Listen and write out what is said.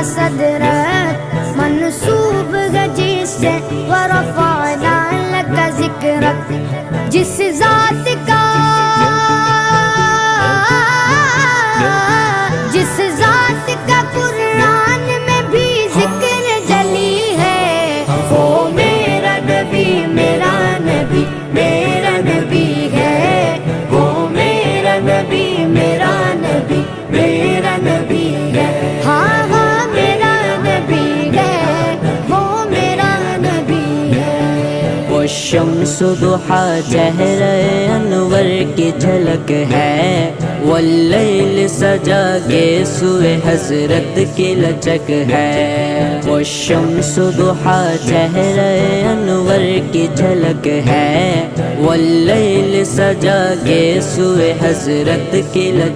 صدرك منصوب ہے جس سے ورفعنا لك ذکرک، جس ذات کا قرآن میں بھی ذکر جلی ہے، وہ میرا نبی میرا نبی میرا نبی ہے، وہ میرا نبی میرا نبی میرا نبی ہے، ہاں ہاں میرا نبی ہے، وہ میرا نبی ہے۔ وہ شمس ضحیٰ چہرہ انور کی جھلک ہے، واللیل سجا کے سوئے حضرت کی لچک ہے، وہ شمس ضحیٰ چہرہ انور کی جھلک ہے، واللیل سجا کے سوئے حضرت کی لچک